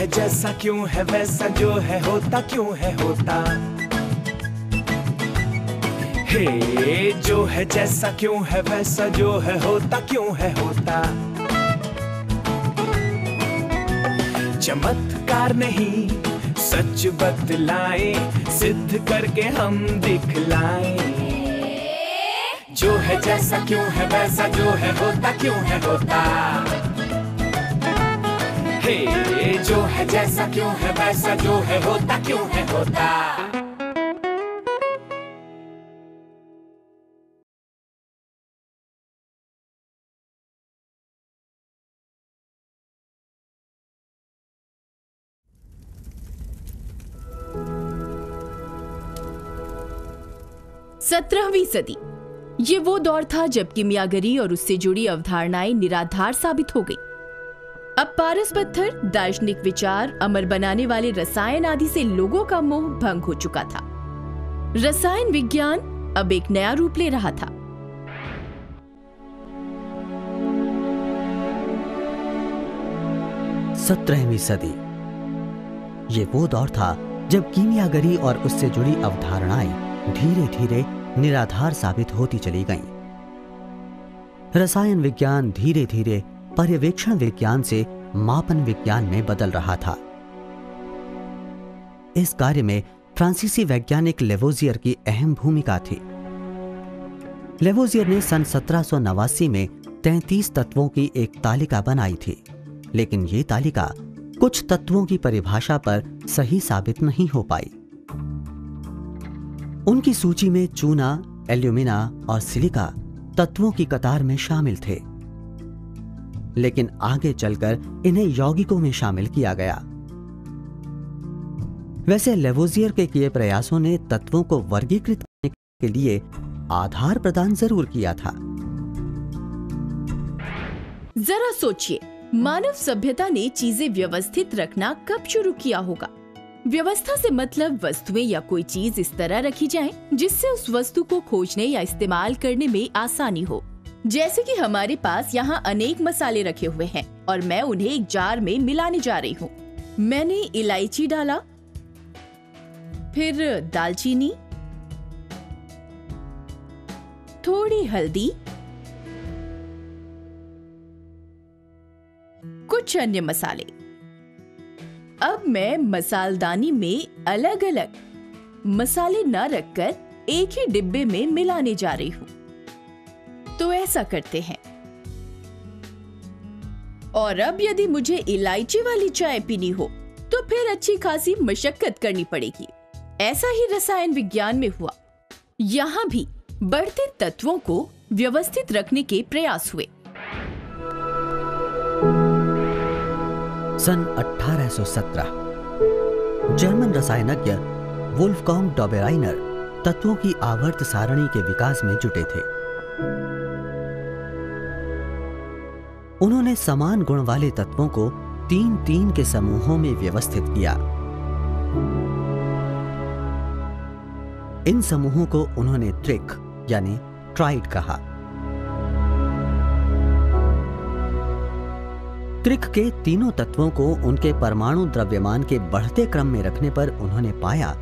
है जैसा क्यों है वैसा, जो है होता क्यों है होता। हे जो है जैसा क्यों है वैसा, जो है होता क्यों है होता। चमत्कार नहीं सच बतलाएं, सिद्ध करके हम दिखलाएं। जो है जैसा क्यों है वैसा, जो है होता क्यों है होता। हे जो है जैसा क्यों है वैसा, जो है होता क्यों है होता। सत्रहवीं सदी ये वो दौर था जब किमियागरी और उससे जुड़ी अवधारणाएं निराधार साबित हो गई। अब पारस पत्थर, दार्शनिक विचार, अमर बनाने वाले रसायन आदि से लोगों का मोह भंग हो चुका था। रसायन विज्ञान अब एक नया रूप ले रहा था। सत्रहवीं सदी ये वो दौर था जब कीमियागरी और उससे जुड़ी अवधारणाएं धीरे धीरे निराधार साबित होती चली गईं। रसायन विज्ञान धीरे धीरे पर्यवेक्षण विज्ञान से मापन विज्ञान में बदल रहा था। इस कार्य में फ्रांसीसी वैज्ञानिक लेवोजियर की अहम भूमिका थी। लेवोजियर ने सन 1789 में 33 तत्वों की एक तालिका बनाई थी, लेकिन ये तालिका कुछ तत्वों की परिभाषा पर सही साबित नहीं हो पाई। उनकी सूची में चूना, एल्यूमिना और सिलिका तत्वों की कतार में शामिल थे, लेकिन आगे चलकर इन्हें यौगिकों में शामिल किया गया। वैसे लेवोजियर के किए प्रयासों ने तत्वों को वर्गीकृत करने के लिए आधार प्रदान जरूर किया था। जरा सोचिए, मानव सभ्यता ने चीजें व्यवस्थित रखना कब शुरू किया होगा? व्यवस्था से मतलब वस्तुएं या कोई चीज इस तरह रखी जाए जिससे उस वस्तु को खोजने या इस्तेमाल करने में आसानी हो। जैसे कि हमारे पास यहाँ अनेक मसाले रखे हुए हैं और मैं उन्हें एक जार में मिलाने जा रही हूँ। मैंने इलायची डाला, फिर दालचीनी, थोड़ी हल्दी, कुछ अन्य मसाले। अब मैं मसालदानी में अलग अलग मसाले न रखकर एक ही डिब्बे में मिलाने जा रही हूँ। तो ऐसा करते हैं। और अब यदि मुझे इलायची वाली चाय पीनी हो तो फिर अच्छी खासी मशक्कत करनी पड़ेगी। ऐसा ही रसायन विज्ञान में हुआ। यहाँ भी बढ़ते तत्वों को व्यवस्थित रखने के प्रयास हुए। सन 1817 जर्मन रसायनज्ञ वुल्फगांग डॉबेराइनर तत्वों की आवर्त सारणी के विकास में जुटे थे। उन्होंने समान गुण वाले तत्वों को 3-3 के समूहों में व्यवस्थित किया। इन समूहों को उन्होंने त्रिक यानी ट्राइड कहा। त्रिक के तीनों तत्वों को उनके परमाणु द्रव्यमान के बढ़ते क्रम में रखने पर उन्होंने पाया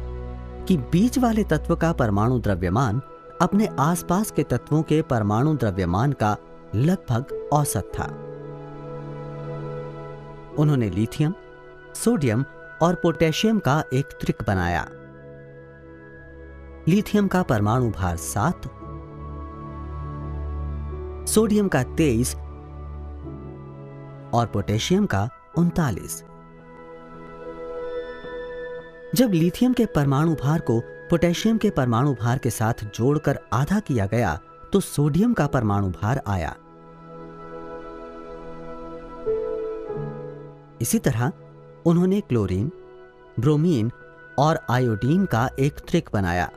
कि बीच वाले तत्व का परमाणु द्रव्यमान अपने आसपास के तत्वों के परमाणु द्रव्यमान का लगभग औसत था। उन्होंने लिथियम, सोडियम और पोटेशियम का एक त्रिक बनाया। लिथियम का परमाणु भार 7, सोडियम का 23 और पोटेशियम का 39। जब लिथियम के परमाणु भार को पोटेशियम के परमाणु भार के साथ जोड़कर आधा किया गया तो सोडियम का परमाणु भार आया। इसी तरह उन्होंने क्लोरीन, ब्रोमीन और आयोडीन का एक त्रिक बनाया।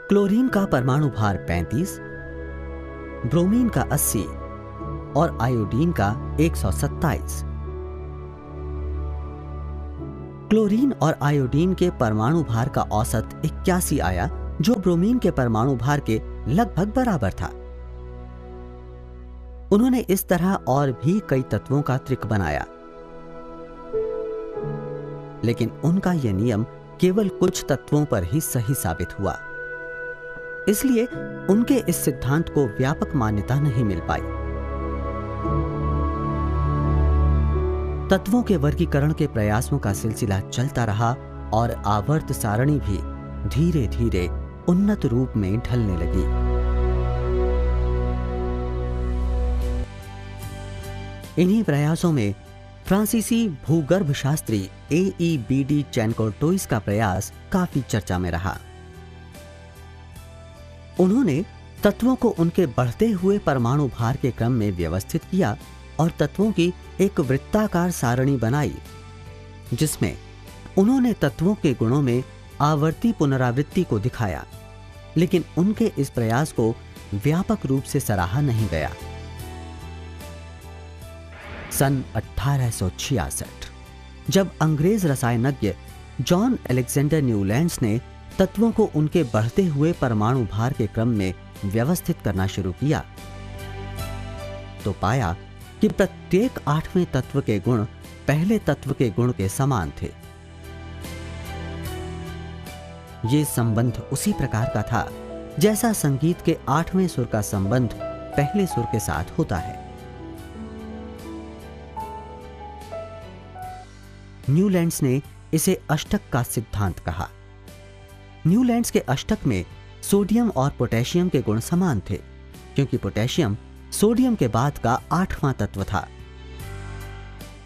क्लोरीन का परमाणु भार 35, ब्रोमीन का 80 और आयोडीन का 127। क्लोरीन और आयोडीन के परमाणु भार का औसत 81 आया, जो ब्रोमीन के परमाणु भार के लगभग बराबर था। उन्होंने इस तरह और भी कई तत्वों का त्रिक बनाया, लेकिन उनका यह नियम केवल कुछ तत्वों पर ही सही साबित हुआ। इसलिए उनके इस सिद्धांत को व्यापक मान्यता नहीं मिल पाई। तत्वों के वर्गीकरण के प्रयासों का सिलसिला चलता रहा और आवर्त सारणी भी धीरे धीरे उन्नत रूप में ढलने लगी। इन्हीं प्रयासों में फ्रांसीसी भूगर्भ शास्त्री AEBD चैनकोर्टोइस का प्रयास काफी चर्चा में रहा। उन्होंने तत्वों को उनके बढ़ते हुए परमाणु भार के क्रम में व्यवस्थित किया और तत्वों की एक वृत्ताकार सारणी बनाई, जिसमें उन्होंने तत्वों के गुणों में आवर्ती पुनरावृत्ति को दिखाया। लेकिन उनके इस प्रयास को व्यापक रूप से सराहा नहीं गया। सन 1866 जब अंग्रेज रसायनज्ञ जॉन अलेक्जेंडर न्यूलैंड्स ने तत्वों को उनके बढ़ते हुए परमाणु भार के क्रम में व्यवस्थित करना शुरू किया, तो पाया कि प्रत्येक 8वें तत्व के गुण पहले तत्व के गुण के समान थे। ये संबंध उसी प्रकार का था जैसा संगीत के 8वें सुर का संबंध पहले सुर के साथ होता है। न्यूलैंड्स ने इसे अष्टक का सिद्धांत कहा। न्यूलैंड्स के अष्टक में सोडियम और पोटेशियम के गुण समान थे, क्योंकि पोटेशियम सोडियम के बाद का 8वां तत्व था।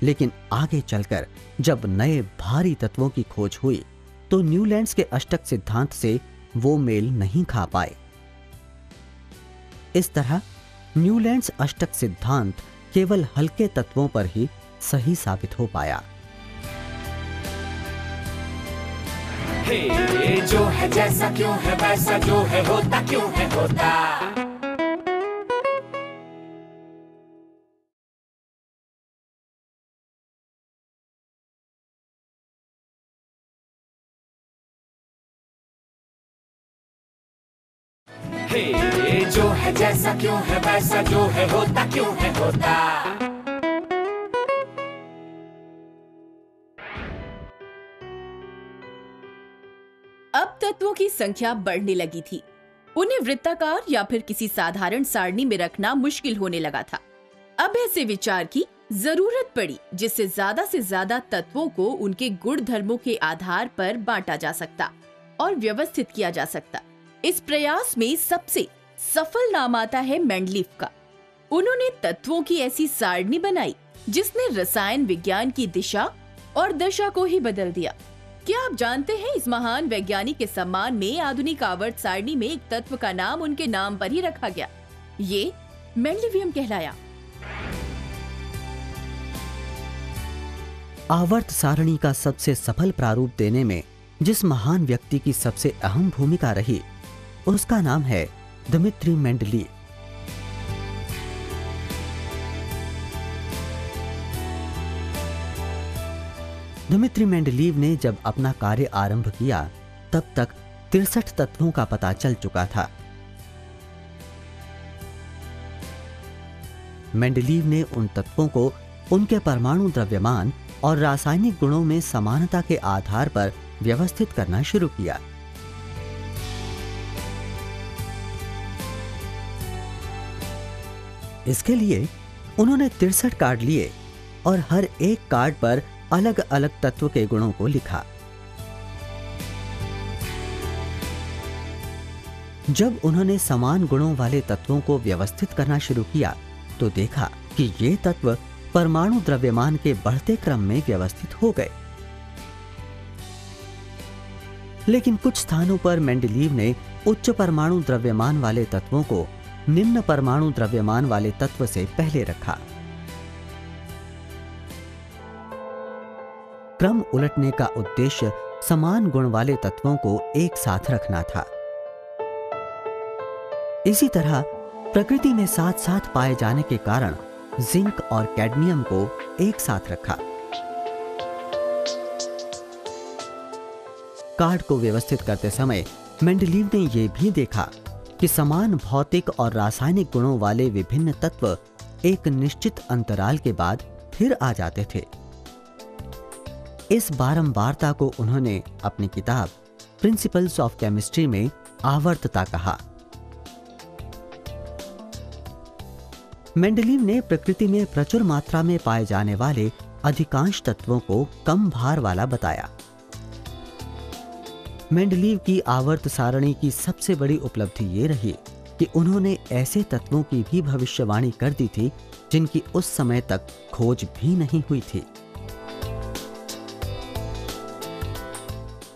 लेकिन आगे चलकर जब नए भारी तत्वों की खोज हुई, तो न्यूलैंड्स के अष्टक सिद्धांत से वो मेल नहीं खा पाए। इस तरह न्यूलैंड्स अष्टक सिद्धांत केवल हल्के तत्वों पर ही सही साबित हो पाया। हे जो है जैसा क्यों है वैसा, जो है होता क्यों है होता। हे जो है जैसा क्यों है वैसा, जो है होता क्यों है होता। अब तत्वों की संख्या बढ़ने लगी थी। उन्हें वृत्ताकार या फिर किसी साधारण सारणी में रखना मुश्किल होने लगा था। अब ऐसे विचार की जरूरत पड़ी जिससे से ज्यादा तत्वों को उनके गुण धर्मों के आधार पर बांटा जा सकता और व्यवस्थित किया जा सकता। इस प्रयास में सबसे सफल नाम आता है मेंडलीफ का। उन्होंने तत्वों की ऐसी सारणी बनाई जिसने रसायन विज्ञान की दिशा और दशा को ही बदल दिया। क्या आप जानते हैं इस महान वैज्ञानिक के सम्मान में आधुनिक आवर्त सारणी में एक तत्व का नाम उनके नाम पर ही रखा गया। ये मेंडलीवियम कहलाया। आवर्त सारणी का सबसे सफल प्रारूप देने में जिस महान व्यक्ति की सबसे अहम भूमिका रही, उसका नाम है दिमित्री मेंडलीव। दिमित्री मेंडलीव ने जब अपना कार्य आरंभ किया, तब तक 63 तत्वों का पता चल चुका था। मेंडलीव ने उन तत्वों को उनके परमाणु द्रव्यमान और रासायनिक गुणों में समानता के आधार पर व्यवस्थित करना शुरू किया। इसके लिए उन्होंने 63 कार्ड लिए और हर एक कार्ड पर अलग अलग तत्व के गुणों को लिखा। जब उन्होंने समान गुणों वाले तत्वों को व्यवस्थित करना शुरू किया, तो देखा कि ये तत्व परमाणु द्रव्यमान के बढ़ते क्रम में व्यवस्थित हो गए। लेकिन कुछ स्थानों पर मेंडलीव ने उच्च परमाणु द्रव्यमान वाले तत्वों को निम्न परमाणु द्रव्यमान वाले तत्व से पहले रखा। क्रम उलटने का उद्देश्य समान गुण वाले तत्वों को एक साथ रखना था। इसी तरह प्रकृति में साथ साथ पाए जाने के कारण जिंक और कैडमियम को एक साथ रखा। कार्ड को व्यवस्थित करते समय मेंडलीव ने यह भी देखा कि समान भौतिक और रासायनिक गुणों वाले विभिन्न तत्व एक निश्चित अंतराल के बाद फिर आ जाते थे। इस बारंबारता को उन्होंने अपनी किताब प्रिंसिपल्स ऑफ केमिस्ट्री में आवर्तता कहा। मेंडलीव ने प्रकृति में प्रचुर मात्रा में पाए जाने वाले अधिकांश तत्वों को कम भार वाला बताया। मेंडलीव की आवर्त सारणी की सबसे बड़ी उपलब्धि ये रही कि उन्होंने ऐसे तत्वों की भी भविष्यवाणी कर दी थी जिनकी उस समय तक खोज भी नहीं हुई थी।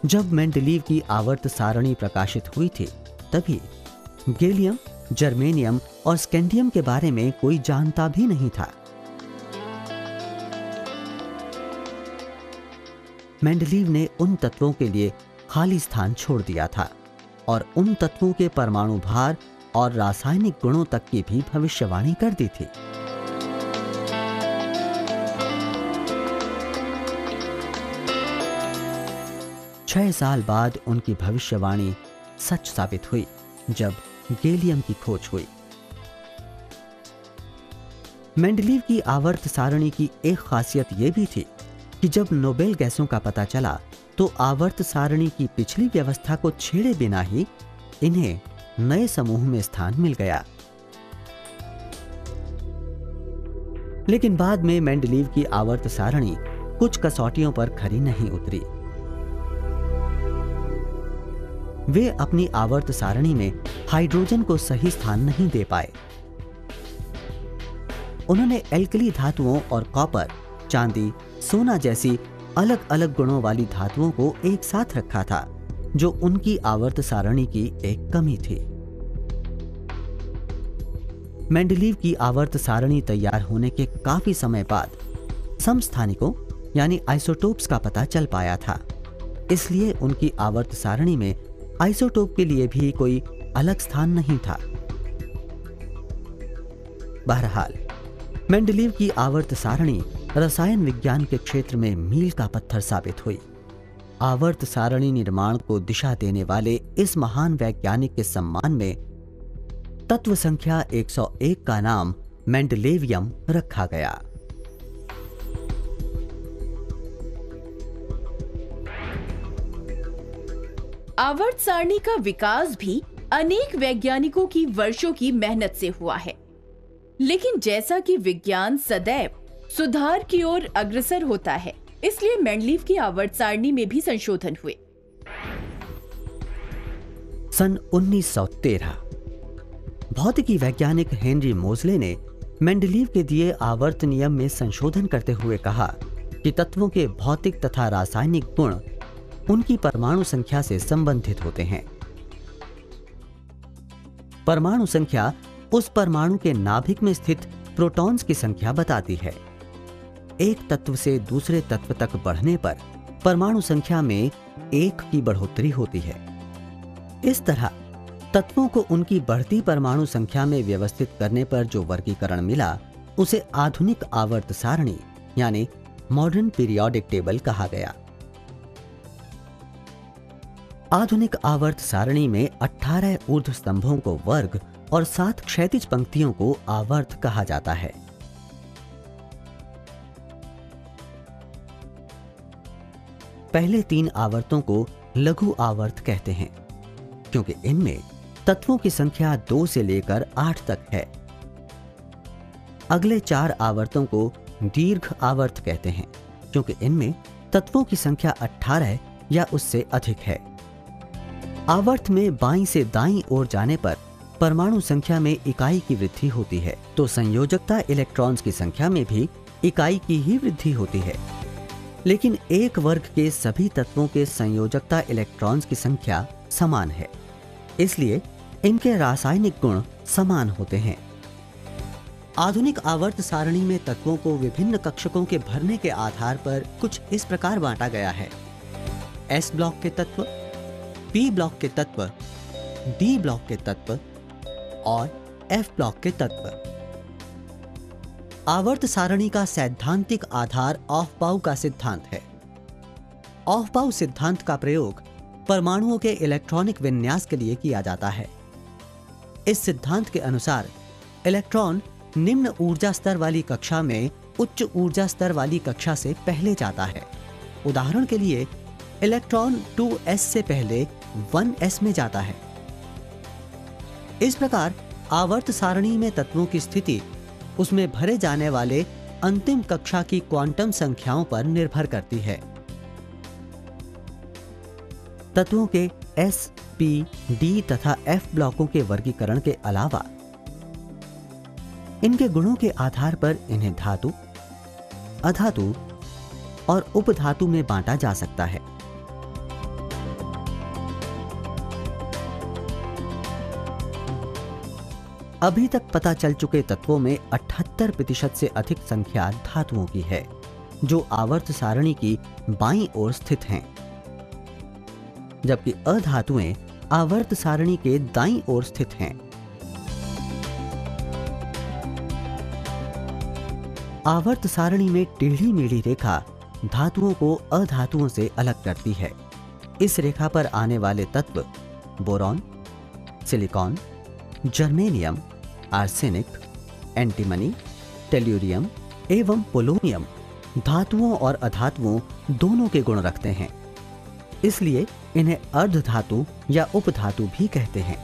जब मेंडलीव की आवर्त सारणी प्रकाशित हुई थी, तभी गैलियम, जर्मेनियम और स्कैंडियम के बारे में कोई जानता भी नहीं था। मेंडलीव ने उन तत्वों के लिए खाली स्थान छोड़ दिया था और उन तत्वों के परमाणु भार और रासायनिक गुणों तक की भी भविष्यवाणी कर दी थी। छह साल बाद उनकी भविष्यवाणी सच साबित हुई जब गैलियम की खोज हुई। मेंडलीव की आवर्त सारणी की एक खासियत यह भी थी कि जब नोबेल गैसों का पता चला तो आवर्त सारणी की पिछली व्यवस्था को छेड़े बिना ही इन्हें नए समूह में स्थान मिल गया। लेकिन बाद में मेंडलीव की आवर्त सारणी कुछ कसौटियों पर खरी नहीं उतरी। वे अपनी आवर्त सारणी में हाइड्रोजन को सही स्थान नहीं दे पाए। उन्होंने एल्कली धातुओं और कॉपर, चांदी, सोना जैसी अलग अलग गुणों वाली धातुओं को एक साथ रखा था, जो उनकी आवर्त सारणी की एक कमी थी। मेंडलीव की आवर्त सारणी तैयार होने के काफी समय बाद समस्थानिकों यानी आइसोटोप्स का पता चल पाया था। इसलिए उनकी आवर्त सारणी में आइसोटोप के लिए भी कोई अलग स्थान नहीं था। बहरहाल, मेंडलीव की आवर्त सारणी रसायन विज्ञान के क्षेत्र में मील का पत्थर साबित हुई। आवर्त सारणी निर्माण को दिशा देने वाले इस महान वैज्ञानिक के सम्मान में तत्व संख्या 101 का नाम मेंडलेवियम रखा गया। आवर्त सारणी का विकास भी अनेक वैज्ञानिकों की वर्षों की मेहनत से हुआ है। लेकिन जैसा कि विज्ञान सदैव सुधार की ओर अग्रसर होता है, इसलिए मेंडलीव की आवर्त सारणी में भी संशोधन हुए। सन 1913 भौतिकी वैज्ञानिक हेनरी मोजले ने मेंडलीव के दिए आवर्त नियम में संशोधन करते हुए कहा कि तत्वों के भौतिक तथा रासायनिक गुण उनकी परमाणु संख्या से संबंधित होते हैं। परमाणु संख्या उस परमाणु के नाभिक में स्थित प्रोटॉन्स की संख्या बताती है। एक तत्व से दूसरे तत्व तक बढ़ने पर परमाणु संख्या में 1 की बढ़ोतरी होती है। इस तरह तत्वों को उनकी बढ़ती परमाणु संख्या में व्यवस्थित करने पर जो वर्गीकरण मिला, उसे आधुनिक आवर्त सारणी यानी मॉडर्न पीरियोडिक टेबल कहा गया। आधुनिक आवर्त सारणी में 18 ऊर्ध्व स्तंभों को वर्ग और 7 क्षैतिज पंक्तियों को आवर्त कहा जाता है। पहले 3 आवर्तों को लघु आवर्त कहते हैं, क्योंकि इनमें तत्वों की संख्या 2 से लेकर 8 तक है। अगले 4 आवर्तों को दीर्घ आवर्त कहते हैं, क्योंकि इनमें तत्वों की संख्या 18 या उससे अधिक है। आवर्त में बाईं से दाईं ओर जाने पर परमाणु संख्या में इकाई की वृद्धि होती है, तो संयोजकता इलेक्ट्रॉन्स की संख्या में भी इकाई की ही वृद्धि होती है। लेकिन एक वर्ग के सभी तत्वों के संयोजकता इलेक्ट्रॉन्स की संख्या समान है, इसलिए इनके रासायनिक गुण समान होते हैं। आधुनिक आवर्त सारणी में तत्वों को विभिन्न कक्षकों के भरने के आधार पर कुछ इस प्रकार बांटा गया है: एस ब्लॉक के तत्व, पी ब्लॉक के तत्व, डी ब्लॉक के तत्व और एफ ब्लॉक के तत्व। आवर्त सारणी का सैद्धांतिक आधार ऑफबाउ का सिद्धांत है। ऑफबाउ सिद्धांत का प्रयोग परमाणुओं के इलेक्ट्रॉनिक विन्यास के लिए किया जाता है। इस सिद्धांत के अनुसार इलेक्ट्रॉन निम्न ऊर्जा स्तर वाली कक्षा में उच्च ऊर्जा स्तर वाली कक्षा से पहले जाता है उदाहरण के लिए इलेक्ट्रॉन 2s से पहले 1s में जाता है। इस प्रकार आवर्त सारणी में तत्वों की स्थिति उसमें भरे जाने वाले अंतिम कक्षा की क्वांटम संख्याओं पर निर्भर करती है। तत्वों के s, p, d तथा f ब्लॉकों के वर्गीकरण के अलावा इनके गुणों के आधार पर इन्हें धातु, अधातु और उपधातु में बांटा जा सकता है। अभी तक पता चल चुके तत्वों में 78% से अधिक संख्या धातुओं की है, जो आवर्त सारणी की बाईं ओर स्थित हैं, जबकि अधातुएं आवर्त सारणी के दाईं ओर स्थित हैं। आवर्त सारणी में टेढ़ी मेढ़ी रेखा धातुओं को अधातुओं से अलग करती है। इस रेखा पर आने वाले तत्व boron, silicon, germanium, arsenic, antimony, tellurium एवं पोलोनियम धातुओं और अधातुओं दोनों के गुण रखते हैं, इसलिए इन्हें अर्धधातु या उपधातु भी कहते हैं।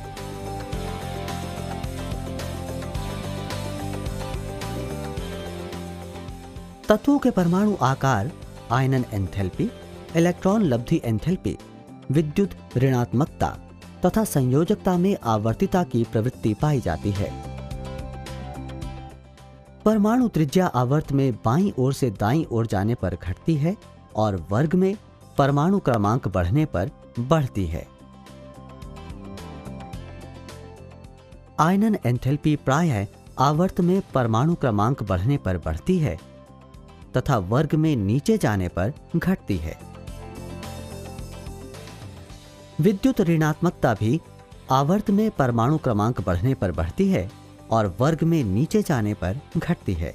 तत्वों के परमाणु आकार, आयनन एंथैल्पी, इलेक्ट्रॉन लब्धि एंथैल्पी, विद्युत ऋणात्मकता तथा संयोजकता में आवर्तिता की प्रवृत्ति पाई जाती है। परमाणु त्रिज्या आवर्त में बाईं ओर से दाईं ओर जाने पर घटती है और वर्ग में परमाणु क्रमांक बढ़ने पर बढ़ती है। आयनन एंथैल्पी प्रायः आवर्त में परमाणु क्रमांक बढ़ने पर बढ़ती है तथा वर्ग में नीचे जाने पर घटती है। विद्युत ऋणात्मकता भी आवर्त में परमाणु क्रमांक बढ़ने पर बढ़ती है और वर्ग में नीचे जाने पर घटती है।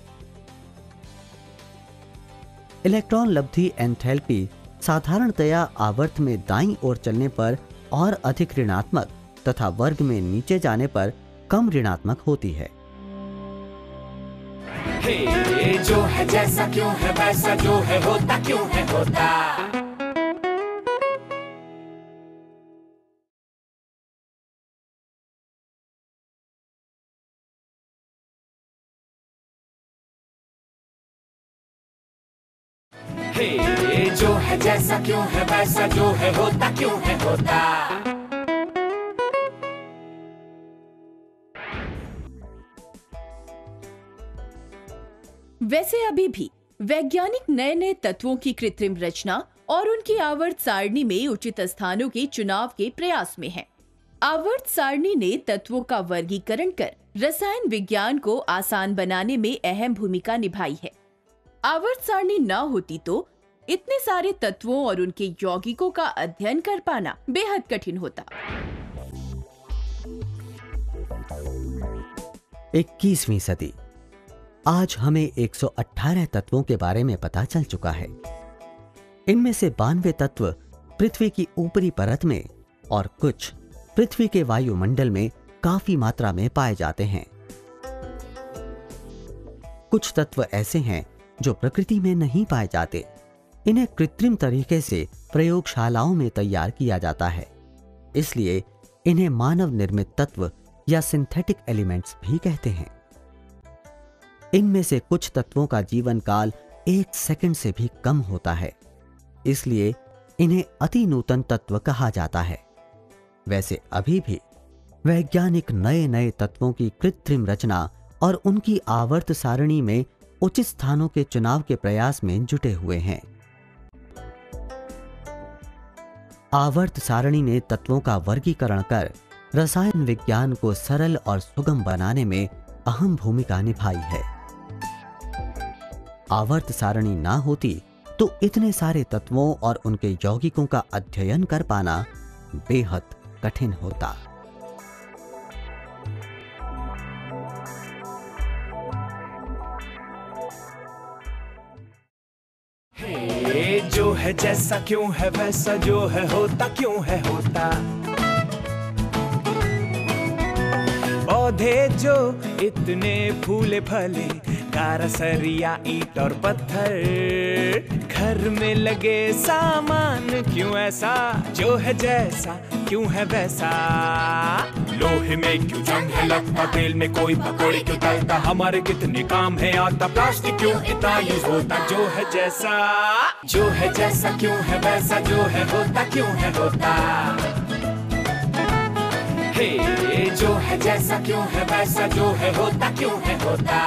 इलेक्ट्रॉन लब्धि एंथैल्पी साधारणतया आवर्त में दाईं ओर चलने पर और अधिक ऋणात्मक तथा वर्ग में नीचे जाने पर कम ऋणात्मक होती है। हे जो है जैसा क्यों है वैसा जो है होता क्यों है होता। हे जो है जैसा क्यों है वैसा जो है होता क्यों है होता। वैसे अभी भी वैज्ञानिक नए नए तत्वों की कृत्रिम रचना और उनकी आवर्त सारणी में उचित स्थानों के चुनाव के प्रयास में हैं। आवर्त सारणी ने तत्वों का वर्गीकरण कर रसायन विज्ञान को आसान बनाने में अहम भूमिका निभाई है। आवर्त सारणी न होती तो इतने सारे तत्वों और उनके यौगिकों का अध्ययन कर पाना बेहद कठिन होता। 21वीं सदी। आज हमें 118 तत्वों के बारे में पता चल चुका है। इनमें से 92 तत्व पृथ्वी की ऊपरी परत में और कुछ पृथ्वी के वायुमंडल में काफी मात्रा में पाए जाते हैं। कुछ तत्व ऐसे हैं जो प्रकृति में नहीं पाए जाते। इन्हें कृत्रिम तरीके से प्रयोगशालाओं में तैयार किया जाता है, इसलिए इन्हें मानव निर्मित तत्व या सिंथेटिक एलिमेंट्स भी कहते हैं। इनमें से कुछ तत्वों का जीवन काल 1 सेकंड से भी कम होता है, इसलिए इन्हें अति नूतन तत्व कहा जाता है। वैसे अभी भी वैज्ञानिक नए नए तत्वों की कृत्रिम रचना और उनकी आवर्त सारणी में उचित स्थानों के चुनाव के प्रयास में जुटे हुए हैं। आवर्त सारणी ने तत्वों का वर्गीकरण कर रसायन विज्ञान को सरल और सुगम बनाने में अहम भूमिका निभाई है। आवर्त सारणी ना होती तो इतने सारे तत्वों और उनके यौगिकों का अध्ययन कर पाना बेहद कठिन होता। जो है जैसा क्यों है वैसा जो है होता क्यों है होता। पौधे जो इतने फूले फले गारा सरिया ईंट और पत्थर, घर में लगे सामान क्यों ऐसा, जो है जैसा क्यों है वैसा। लोहे में क्यों जंग है लगता, तेल में कोई पकौड़ी क्यों तलता, हमारे कितने काम है आता, प्लास्टिक क्यों इतना यूज होता। जो है जैसा क्यों है वैसा, जो है होता क्यों है होता। हे जो है जैसा क्यों है वैसा, जो है होता क्यों है होता।